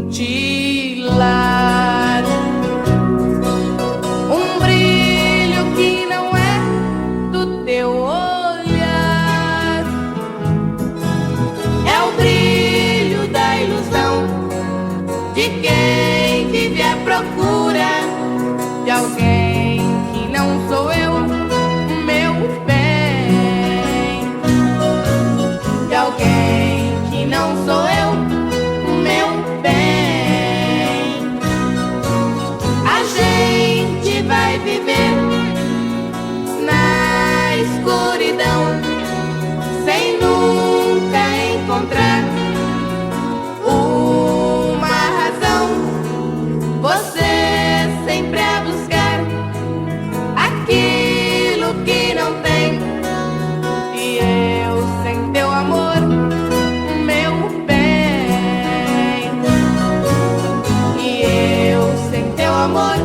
cintilar, um brilho que não é do teu olhar. É o brilho da ilusão de quem vive à procura de alguém que não sou eu, meu bem. De alguém que não sou eu, meu bem. A gente vai viver na escuridão sem nunca encontrar uma razão. Você sempre a buscar aquilo que não tem, e eu sem teu amor, meu bem. E eu sem teu amor,